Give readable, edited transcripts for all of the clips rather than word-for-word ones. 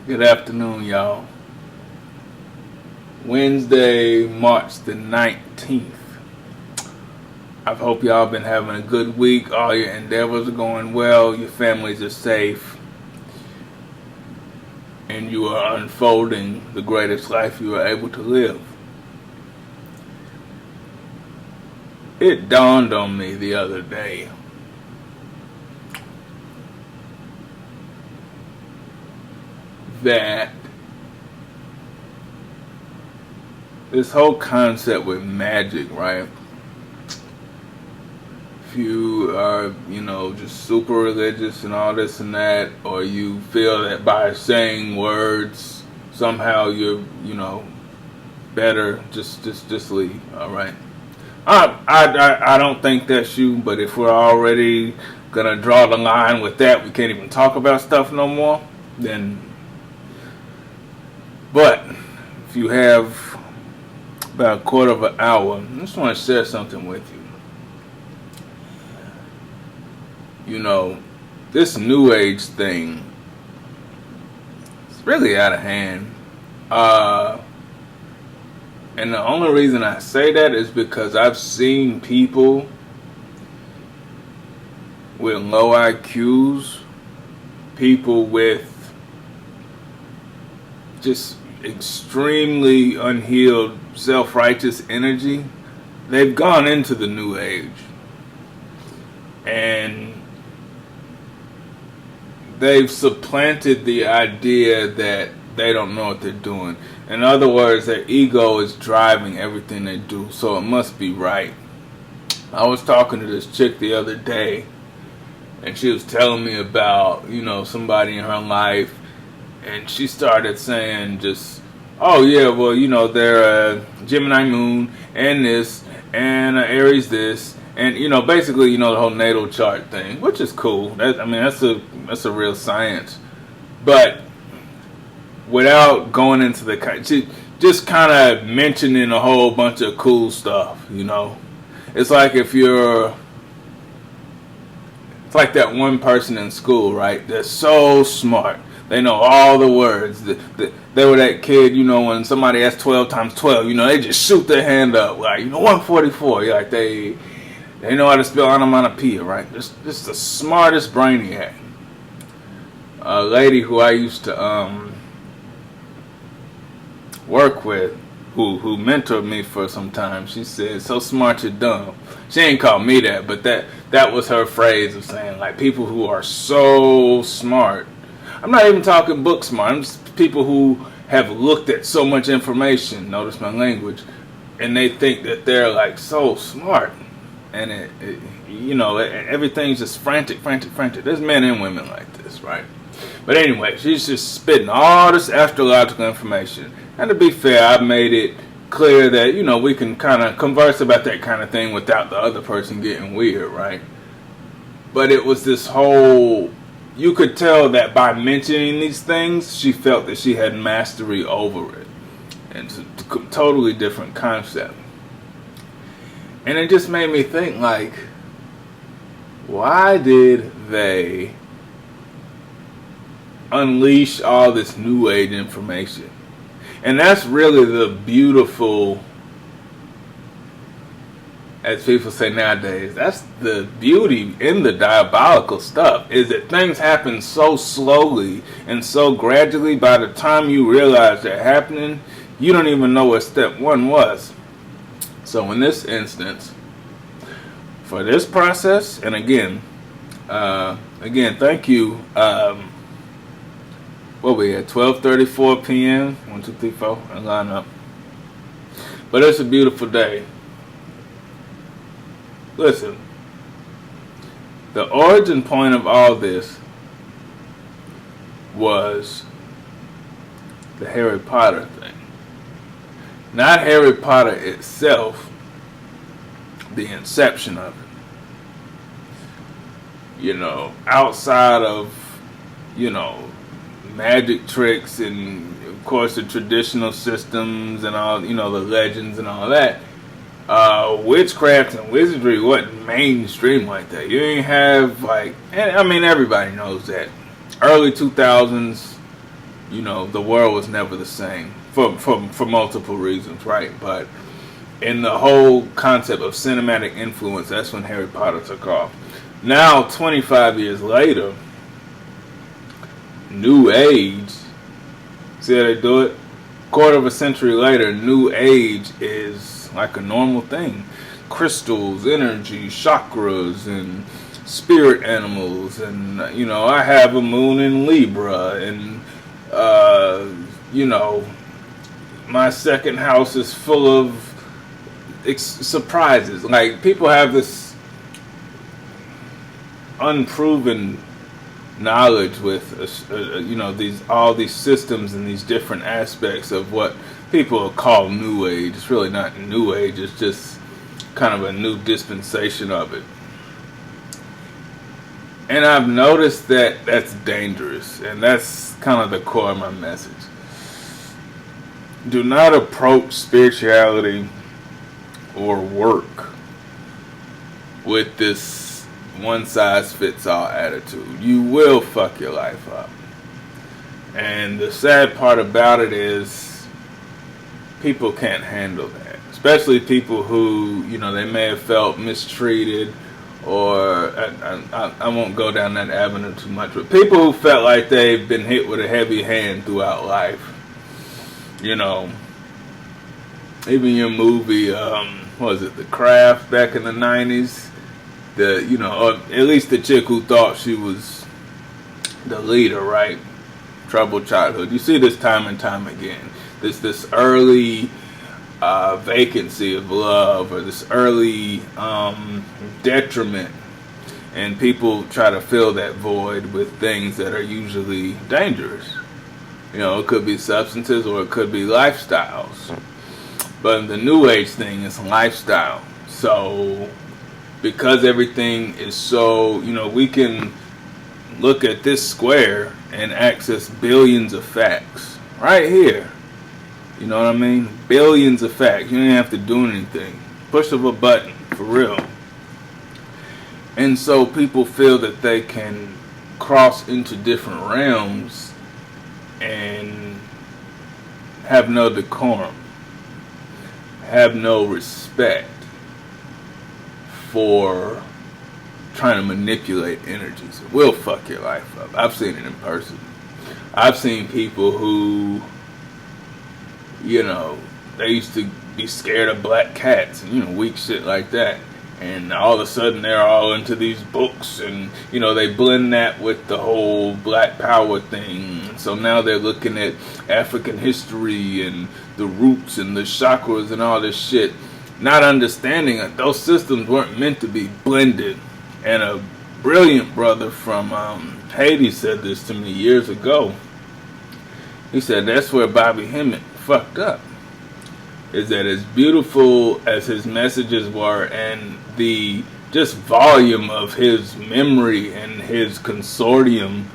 Good afternoon, y'all. Wednesday, March the 19th. I hope y'all been having a good week. All your endeavors are going well. Your families are safe. And you are unfolding the greatest life you are able to live. It dawned on me the other day that this whole concept with magic, right? If you are, just super religious and all this and that, or you feel that by saying words somehow you're, better, just leave. All right. I don't think that's you, but if we're already gonna draw the line with that, we can't even talk about stuff no more. Then, but if you have about a quarter of an hour, I just want to share something with you. This New Age thing, it's really out of hand. And the only reason I say that is because I've seen people with low IQs, people with just extremely unhealed, self-righteous energy. They've gone into the New Age. And they've supplanted the idea that they don't know what they're doing. In other words, their ego is driving everything they do, so it must be right. I was talking to this chick the other day, and she was telling me about, somebody in her life, and she started saying just, oh yeah, well, they're a Gemini moon, and this, and Aries this, and, basically, the whole natal chart thing, which is cool. That's a real science. But without going into the, just kind of mentioning a whole bunch of cool stuff, It's like it's like that one person in school, right? They're so smart. They know all the words. They were that kid, when somebody asks 12 times 12, they just shoot their hand up. Like, 144. Like, they know how to spell onomatopoeia, right? Just the smartest brainiac. A lady who I used to work with, who mentored me for some time, she said, so smart you're dumb. She ain't called me that, but that was her phrase of saying, like, people who are so smart. I'm not even talking book smart. I'm just people who have looked at so much information, notice my language, and they think that they're, like, so smart. And everything's just frantic. There's men and women like this, right? But anyway, she's just spitting all this astrological information. And to be fair, I've made it clear that, we can kind of converse about that kind of thing without the other person getting weird, right? But it was this whole, you could tell that by mentioning these things, she felt that she had mastery over it. And it's a totally different concept. And it just made me think, like, why did they unleash all this New Age information? And that's really the beautiful, as people say nowadays, that's the beauty in the diabolical stuff, is that things happen so slowly and so gradually. By the time you realize they're happening, you don't even know what step one was. So in this instance, for this process, and again, thank you. What we at? 12:34 p.m. 1, 2, 3, 4. I line up. But it's a beautiful day. Listen, the origin point of all this was the Harry Potter thing. Not Harry Potter itself, the inception of it. Outside of, magic tricks and, of course, the traditional systems and all, the legends and all that. Witchcraft and wizardry wasn't mainstream like that. You ain't have, like, everybody knows that. Early 2000s, the world was never the same for multiple reasons, right? But in the whole concept of cinematic influence, that's when Harry Potter took off. Now, 25 years later, New Age, see how they do it? Quarter of a century later, New Age is like a normal thing. Crystals, energy, chakras, and spirit animals, and I have a moon in Libra, and my second house is full of surprises. Like, people have this unproven knowledge with all these systems and these different aspects of what people call New Age. It's really not New Age, it's just kind of a new dispensation of it. And I've noticed that that's dangerous, and that's kind of the core of my message. Do not approach spirituality or work with this one-size-fits-all attitude. You will fuck your life up. And the sad part about it is people can't handle that. Especially people who, they may have felt mistreated, or I won't go down that avenue too much, but people who felt like they've been hit with a heavy hand throughout life. Even your movie, what was it, The Craft, back in the 90s? Or at least the chick who thought she was the leader, right? Troubled childhood. You see this time and time again. This early vacancy of love, or this early detriment, and people try to fill that void with things that are usually dangerous. It could be substances, or it could be lifestyles. But the New Age thing is lifestyle. So because everything is so, we can look at this square and access billions of facts right here. You know what I mean? Billions of facts. You don't even have to do anything. Push of a button, for real. And so people feel that they can cross into different realms and have no decorum, have no respect for trying to manipulate energies. It will fuck your life up. I've seen it in person. I've seen people who, they used to be scared of black cats and, weak shit like that. And all of a sudden they're all into these books, and, they blend that with the whole black power thing. So now they're looking at African history and the roots and the chakras and all this shit, not understanding that those systems weren't meant to be blended. And a brilliant brother from Haiti said this to me years ago. He said that's where Bobby Hemmett fucked up. Is that as beautiful as his messages were, and the just volume of his memory and his consortium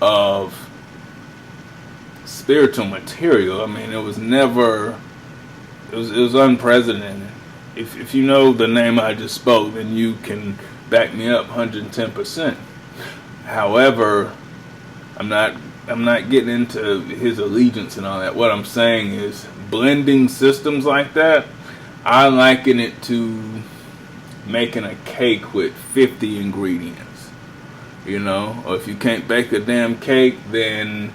of spiritual material, it was never, it was unprecedented. If you know the name I just spoke, then you can back me up 110%. However, I'm not getting into his allegiance and all that. What I'm saying is, blending systems like that, I liken it to making a cake with 50 ingredients. Or if you can't bake a damn cake, then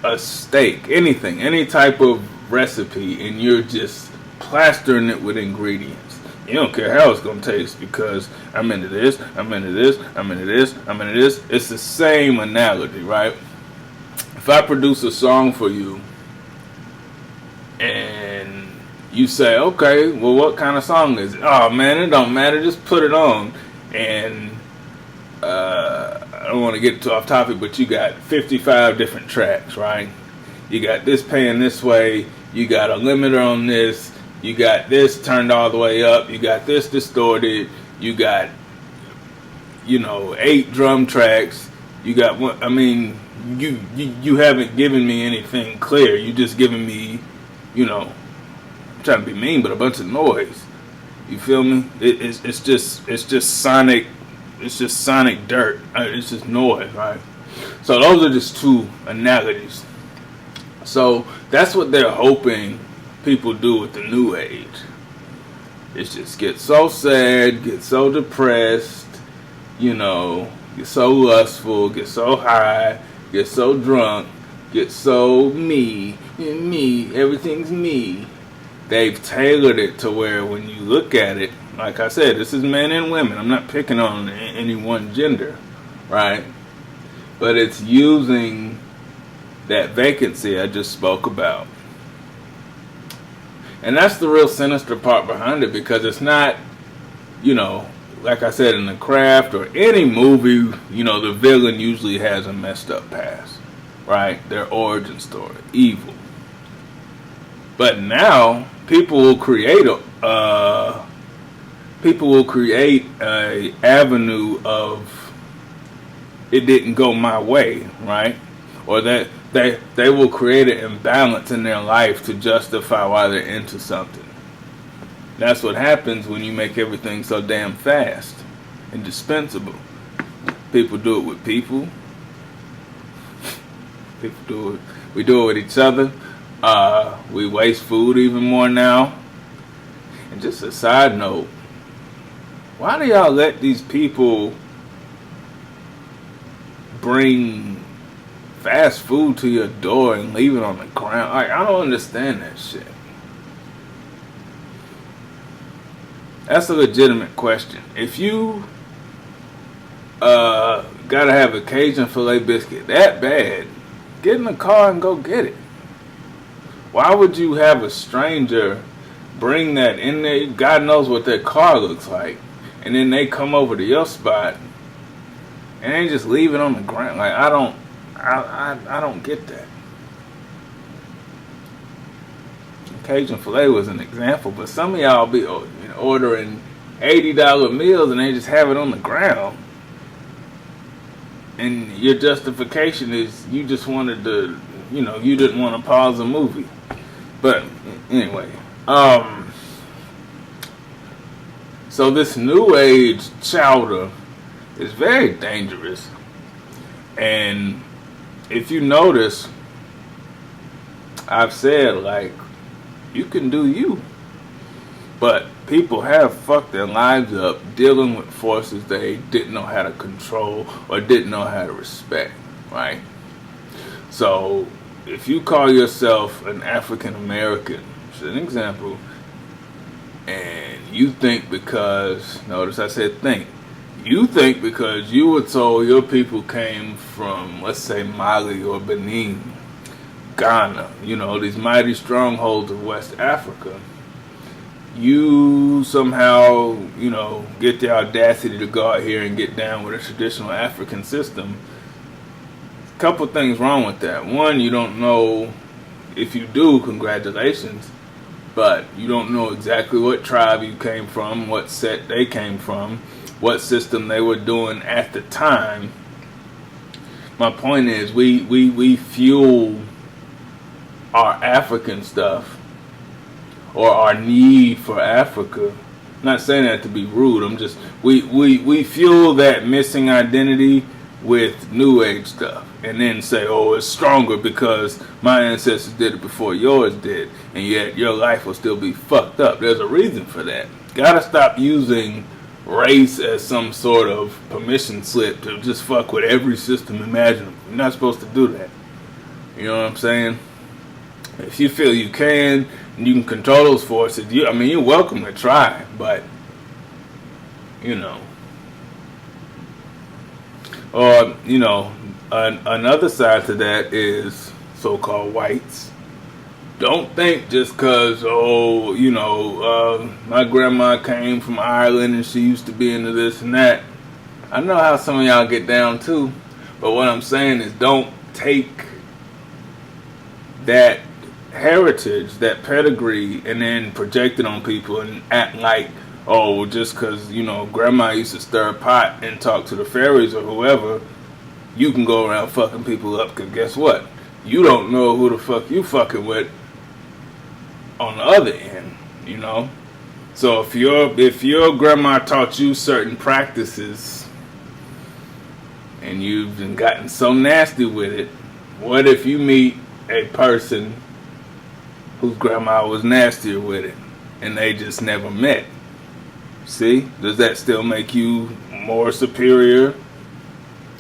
a steak, anything, any type of recipe, and you're just plastering it with ingredients. You don't care how it's going to taste, because I'm into this, I'm into this, I'm into this, I'm into this. It's the same analogy, right? If I produce a song for you, and you say, okay, well, what kind of song is it? Oh, man, it don't matter. Just put it on. And I don't want to get too off topic, but you got 55 different tracks, right? You got this paying this way. You got a limiter on this. You got this turned all the way up. You got this distorted. You got, 8 drum tracks. You got one. You haven't given me anything clear. You just given me, I'm trying to be mean, but a bunch of noise. You feel me? It's just sonic. It's just sonic dirt. It's just noise, right? So those are just two analogies. So that's what they're hoping people do with the New Age. It's just get so sad, get so depressed, get so lustful, get so high, get so drunk, get so me, everything's me. They've tailored it to where when you look at it, like I said, this is men and women. I'm not picking on any one gender, right? But it's using that vacancy I just spoke about. And that's the real sinister part behind it, because it's not, like I said, in The Craft or any movie, the villain usually has a messed up past, right? Their origin story, evil. But now people will create a avenue of it didn't go my way, right? Or that they will create an imbalance in their life to justify why they're into something. That's what happens when you make everything so damn fast and dispensable. People do it with people. We do it with each other. We waste food even more now. And just a side note, why do y'all let these people bring fast food to your door and leave it on the ground? Like, I don't understand that shit. That's a legitimate question. If you gotta have a Cajun filet biscuit that bad, get in the car and go get it. Why would you have a stranger bring that in there? God knows what their car looks like, and then they come over to your spot and they just leave it on the ground. Like, I don't get that. Cajun filet was an example, but some of y'all be ordering $80 meals and they just have it on the ground, and your justification is you just wanted to, you didn't want to pause a movie. But anyway, so this New Age chowder is very dangerous, and if you notice, I've said, like, you can do you, but people have fucked their lives up dealing with forces they didn't know how to control or didn't know how to respect, right? So if you call yourself an African American, as an example, and you think because, notice I said think, you think because you were told your people came from, let's say, Mali or Benin, Ghana, these mighty strongholds of West Africa, you somehow, get the audacity to go out here and get down with a traditional African system. A couple things wrong with that. One, you don't know. If you do, congratulations, but you don't know exactly what tribe you came from, what set they came from, what system they were doing at the time. My point is, we fuel our African stuff, or our need for Africa. I'm not saying that to be rude. I'm just, we fuel that missing identity with New Age stuff, and then say, oh, it's stronger because my ancestors did it before yours did, and yet your life will still be fucked up. There's a reason for that. Gotta stop using race as some sort of permission slip to just fuck with every system imaginable. You're not supposed to do that. You know what I'm saying? If you feel you can, and you can control those forces, you're welcome to try, but, or, another side to that is so-called whites. Don't think just because, my grandma came from Ireland and she used to be into this and that. I know how some of y'all get down too, but what I'm saying is don't take that heritage, that pedigree, and then project it on people and act like, oh, just because, grandma used to stir a pot and talk to the fairies or whoever, you can go around fucking people up, because guess what? You don't know who the fuck you fucking with on the other end, So if your grandma taught you certain practices, and you've gotten so nasty with it. What if you meet a person whose grandma was nastier with it, and they just never met? See, does that still make you more superior?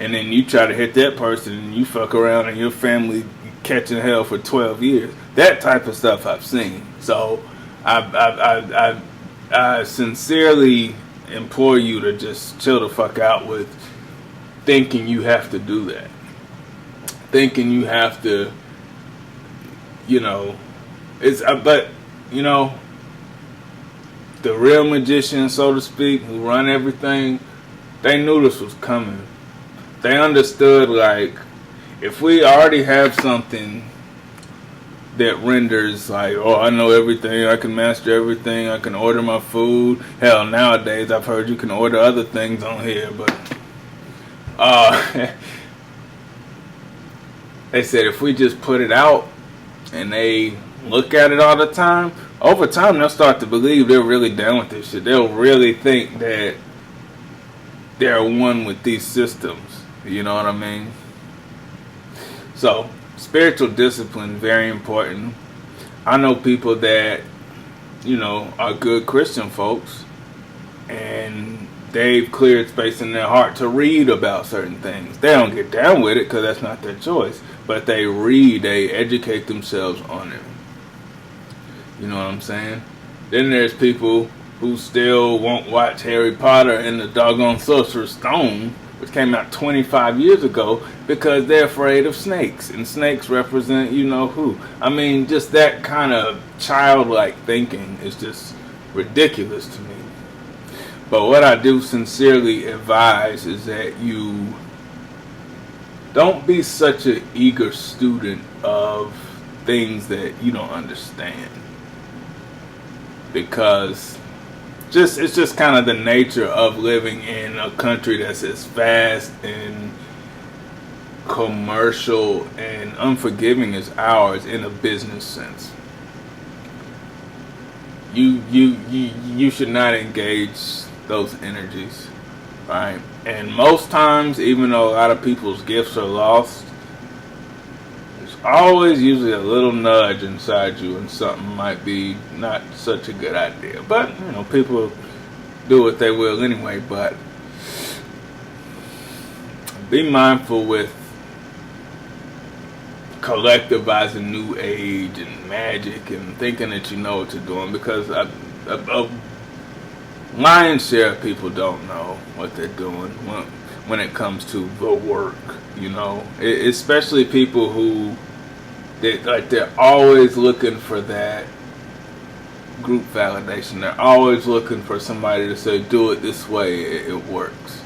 And then you try to hit that person, and you fuck around, and your family catching hell for 12 years. That type of stuff I've seen. So I sincerely implore you to just chill the fuck out with thinking you have to do that. Thinking you have to, but the real magicians, so to speak, who run everything, they knew this was coming. They understood, like, if we already have something that renders like, oh, I know everything, I can master everything, I can order my food. Hell, nowadays I've heard you can order other things on here, but they said if we just put it out and they look at it all the time, over time they'll start to believe they're really down with this shit. They'll really think that they're one with these systems. You know what I mean? So, spiritual discipline, very important. I know people that, are good Christian folks, and they've cleared space in their heart to read about certain things. They don't get down with it because that's not their choice, but they read, they educate themselves on it. You know what I'm saying? Then there's people who still won't watch Harry Potter and the doggone Sorcerer's Stone, which came out 25 years ago, because they're afraid of snakes, and snakes represent who. I mean, just that kind of childlike thinking is just ridiculous to me. But what I do sincerely advise is that you don't be such an eager student of things that you don't understand, because it's just kind of the nature of living in a country that's as fast and commercial and unforgiving as ours in a business sense. You should not engage those energies, right? And most times, even though a lot of people's gifts are lost, there's always usually a little nudge inside you, and something might be not such a good idea. But people do what they will anyway. But be mindful with collectivizing New Age and magic and thinking that you know what you're doing, because a lion's share of people don't know what they're doing when it comes to the work. Especially people who they're always looking for that group validation. They're always looking for somebody to say, do it this way, it works.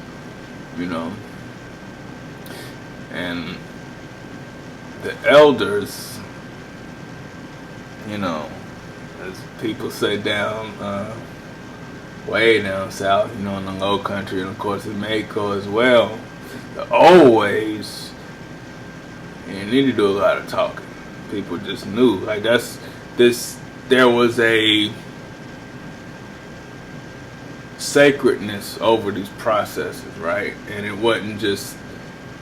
And the elders, as people say down, way down south, in the low country, and of course in Mexico as well, the old ways, you need to do a lot of talking. People just knew, like, there was a sacredness over these processes, right? And it wasn't just,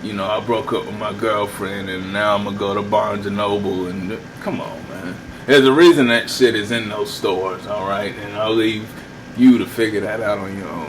I broke up with my girlfriend and now I'm gonna go to Barnes and Noble, and come on, man. There's a reason that shit is in those stores, all right? And I'll leave you to figure that out on your own.